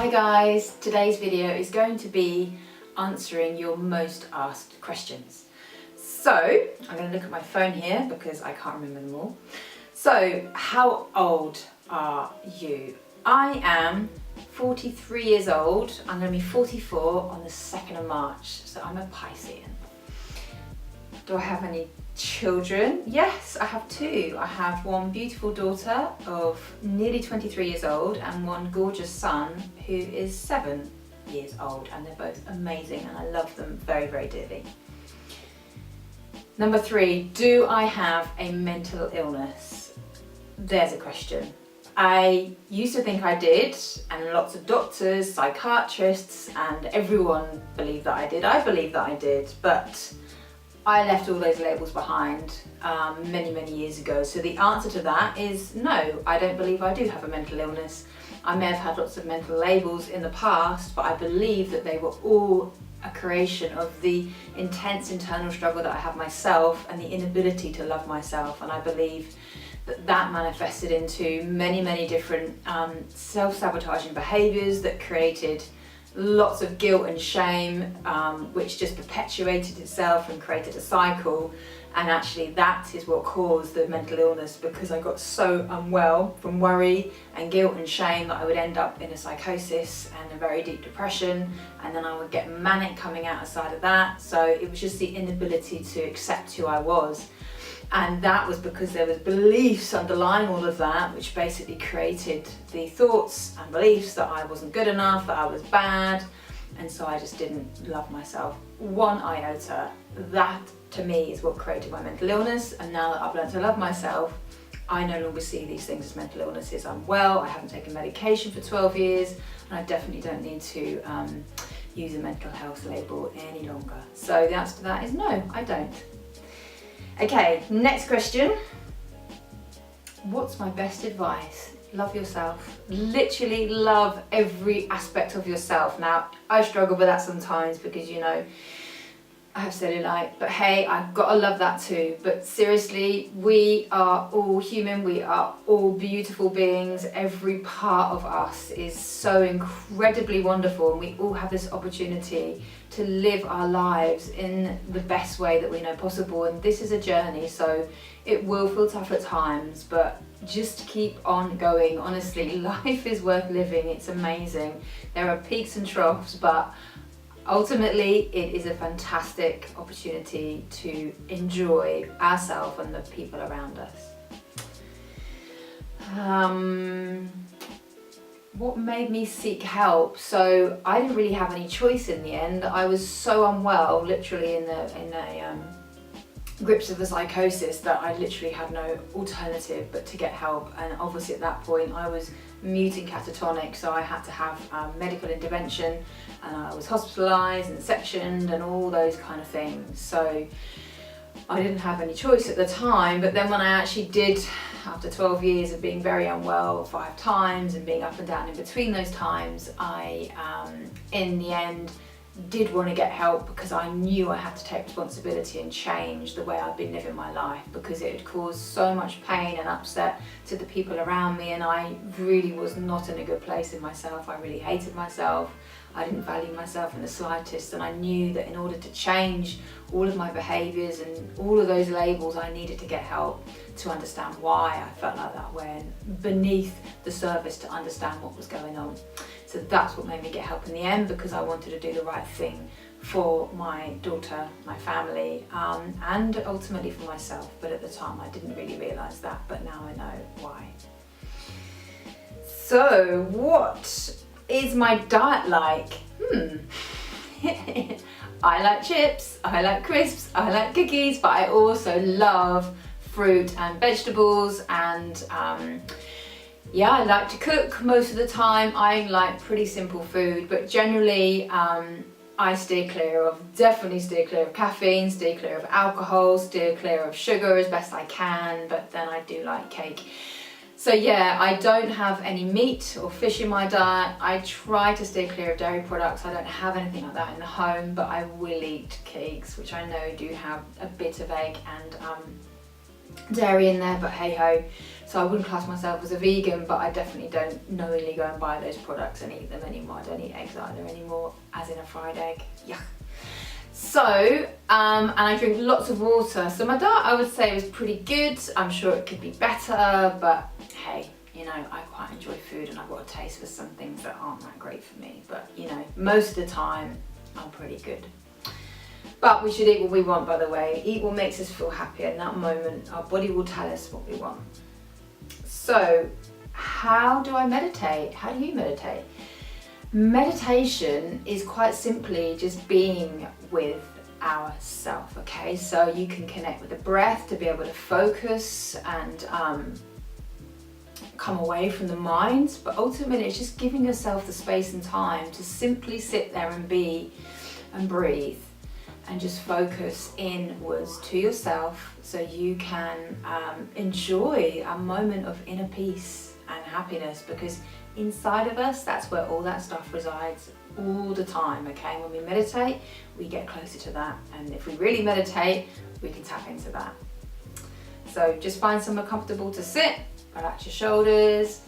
Hi guys, today's video is going to be answering your most asked questions. So, I'm going to look at my phone here because I can't remember them all. So, how old are you? I am 43 years old. I'm going to be 44 on the 2nd of March, so I'm a Piscean. Do I have any children? Yes, I have two. I have one beautiful daughter of nearly 23 years old and one gorgeous son who is 7 years old, and they're both amazing and I love them very, very dearly. Number 3, do I have a mental illness? There's a question. I used to think I did, and lots of doctors, psychiatrists and everyone believed that I did. I believe that I did, but I left all those labels behind many years ago. So the answer to that is no, I don't believe I do have a mental illness. I may have had lots of mental labels in the past, but I believe that they were all a creation of the intense internal struggle that I have myself and the inability to love myself. And I believe that that manifested into many different self-sabotaging behaviours that created lots of guilt and shame, which just perpetuated itself and created a cycle. And actually that is what caused the mental illness, because I got so unwell from worry and guilt and shame that I would end up in a psychosis and a very deep depression, and then I would get manic coming out aside of that. So it was just the inability to accept who I was. And that was because there was beliefs underlying all of that, which basically created the thoughts and beliefs that I wasn't good enough, that I was bad, and so I just didn't love myself one iota. That, to me, is what created my mental illness. And now that I've learned to love myself, I no longer see these things as mental illnesses. I'm well, I haven't taken medication for 12 years, and I definitely don't need to use a mental health label any longer. So the answer to that is no, I don't. Okay, next question. What's my best advice? Love yourself. Literally love every aspect of yourself. Now, I struggle with that sometimes because, you know, I have cellulite, but hey, I've got to love that too. But seriously, we are all human, we are all beautiful beings. Every part of us is so incredibly wonderful, and we all have this opportunity to live our lives in the best way that we know possible. And this is a journey, so it will feel tough at times, but just keep on going. Honestly, life is worth living. It's amazing. There are peaks and troughs, but ultimately, it is a fantastic opportunity to enjoy ourselves and the people around us. What made me seek help? So I didn't really have any choice in the end. I was so unwell, literally in the grips of the psychosis, that I literally had no alternative but to get help. And obviously at that point I was mutant catatonic, so I had to have medical intervention, and I was hospitalised and sectioned and all those kind of things. So I didn't have any choice at the time, but then when I actually did, after 12 years of being very unwell 5 times and being up and down in between those times, I in the end did want to get help, because I knew I had to take responsibility and change the way I'd been living my life, because it had caused so much pain and upset to the people around me, and I really was not in a good place in myself. I really hated myself. I didn't value myself in the slightest, and I knew that in order to change all of my behaviours and all of those labels, I needed to get help to understand why I felt like that way, and beneath the surface to understand what was going on. So that's what made me get help in the end, because I wanted to do the right thing for my daughter, my family, and ultimately for myself. But at the time I didn't really realise that, but now I know why. So what is my diet like? I like chips, I like crisps, I like cookies, but I also love fruit and vegetables, and yeah, I like to cook most of the time. I like pretty simple food, but generally I definitely steer clear of caffeine, steer clear of alcohol, steer clear of sugar as best I can, but then I do like cake. So yeah, I don't have any meat or fish in my diet. I try to stay clear of dairy products. I don't have anything like that in the home, but I will eat cakes, which I know do have a bit of egg and dairy in there, but hey ho. So I wouldn't class myself as a vegan, but I definitely don't knowingly go and buy those products and eat them anymore. I don't eat eggs either anymore, as in a fried egg. Yuck. So, and I drink lots of water. So my diet, I would say, was pretty good. I'm sure it could be better, but hey, you know, I quite enjoy food and I've got a taste for some things that aren't that great for me. But, you know, most of the time, I'm pretty good. But we should eat what we want, by the way. Eat what makes us feel happy. In that moment, our body will tell us what we want. So, how do I meditate? How do you meditate? Meditation is quite simply just being with ourself, okay? So you can connect with the breath to be able to focus and come away from the mind, but ultimately it's just giving yourself the space and time to simply sit there and be and breathe and just focus inwards to yourself so you can enjoy a moment of inner peace and happiness, because inside of us, that's where all that stuff resides all the time, okay? When we meditate, we get closer to that, and if we really meditate, we can tap into that. So just find somewhere comfortable to sit, relax your shoulders,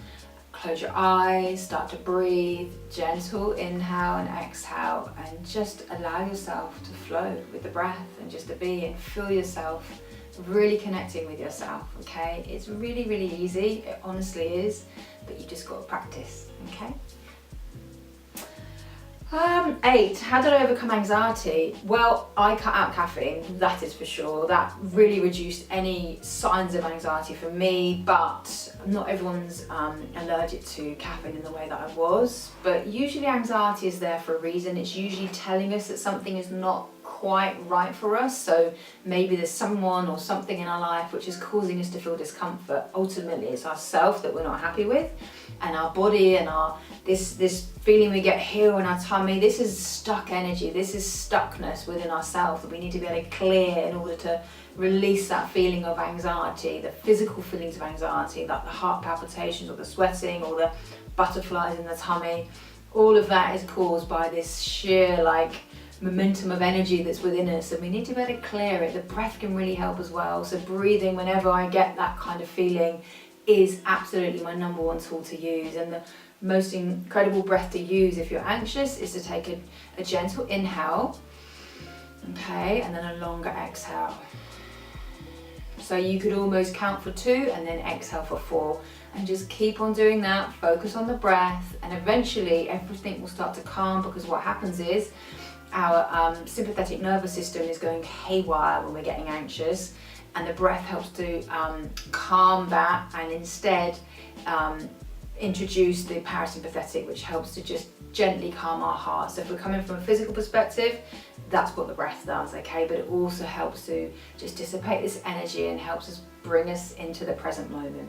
close your eyes, start to breathe, gentle inhale and exhale, and just allow yourself to flow with the breath and just to be and feel yourself really connecting with yourself, okay? It's really, really easy, it honestly is, but you just got to practice, okay? 8, how did I overcome anxiety? Well, I cut out caffeine, that is for sure. That really reduced any signs of anxiety for me, but not everyone's allergic to caffeine in the way that I was. But usually anxiety is there for a reason. It's usually telling us that something is not quite right for us. So maybe there's someone or something in our life which is causing us to feel discomfort. Ultimately, it's ourself that we're not happy with, and our body and our this feeling we get here in our tummy. This is stuck energy. This is stuckness within ourselves that we need to be able to clear in order to release that feeling of anxiety, the physical feelings of anxiety, like the heart palpitations or the sweating or the butterflies in the tummy. All of that is caused by this sheer momentum of energy that's within us, and we need to be able to clear it. The breath can really help as well. So breathing whenever I get that kind of feeling is absolutely my number one tool to use. And the most incredible breath to use if you're anxious is to take a gentle inhale, okay, and then a longer exhale. So you could almost count for 2 and then exhale for 4, and just keep on doing that. Focus on the breath, and eventually everything will start to calm, because what happens is our sympathetic nervous system is going haywire when we're getting anxious, and the breath helps to calm that, and instead introduce the parasympathetic, which helps to just gently calm our heart. So if we're coming from a physical perspective, that's what the breath does, okay? But it also helps to just dissipate this energy and helps us bring us into the present moment.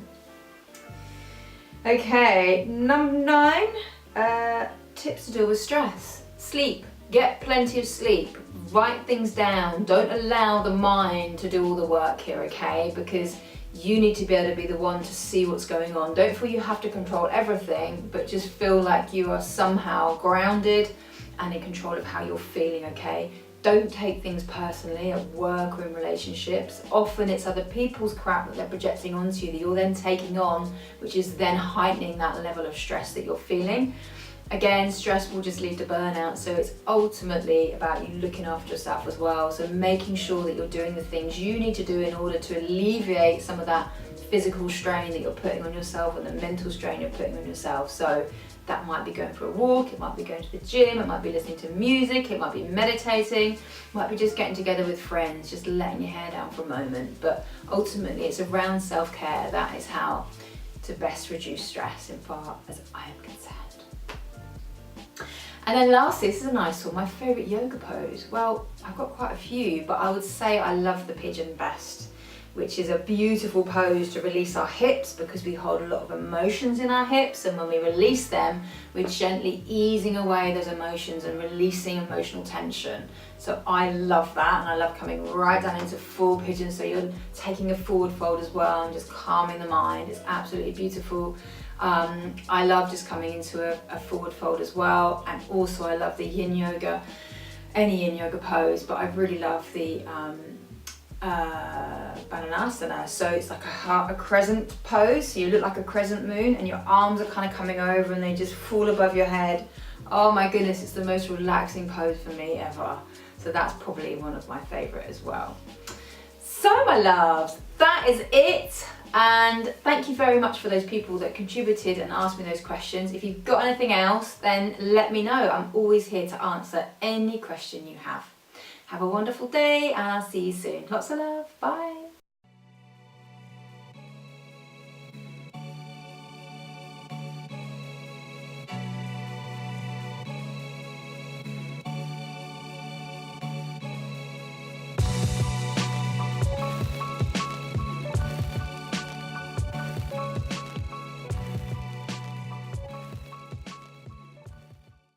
Okay, number 9, tips to deal with stress. Sleep. Get plenty of sleep. Write things down. Don't allow the mind to do all the work here, okay? Because you need to be able to be the one to see what's going on. Don't feel you have to control everything, but just feel like you are somehow grounded and in control of how you're feeling, okay? Don't take things personally at work or in relationships. Often it's other people's crap that they're projecting onto you that you're then taking on, which is then heightening that level of stress that you're feeling. Again, stress will just lead to burnout, so it's ultimately about you looking after yourself as well. So making sure that you're doing the things you need to do in order to alleviate some of that physical strain that you're putting on yourself and the mental strain you're putting on yourself. So that might be going for a walk, it might be going to the gym, it might be listening to music, it might be meditating, it might be just getting together with friends, just letting your hair down for a moment. But ultimately it's around self-care. That is how to best reduce stress, in far as I am concerned. And then lastly, this is a nice one, my favourite yoga pose. Well, I've got quite a few, but I would say I love the pigeon best, which is a beautiful pose to release our hips, because we hold a lot of emotions in our hips, and when we release them, we're gently easing away those emotions and releasing emotional tension. So I love that, and I love coming right down into full pigeon, so you're taking a forward fold as well and just calming the mind. It's absolutely beautiful. I love just coming into a forward fold as well, and also I love the yin yoga, any yin yoga pose, but I really love the Bananasana. So it's like a crescent pose. So you look like a crescent moon and your arms are kind of coming over and they just fall above your head. Oh my goodness, it's the most relaxing pose for me ever. So that's probably one of my favorite as well. So my loves, that is it. And thank you very much for those people that contributed and asked me those questions. If you've got anything else, then let me know. I'm always here to answer any question you have. Have a wonderful day and I'll see you soon. Lots of love. Bye.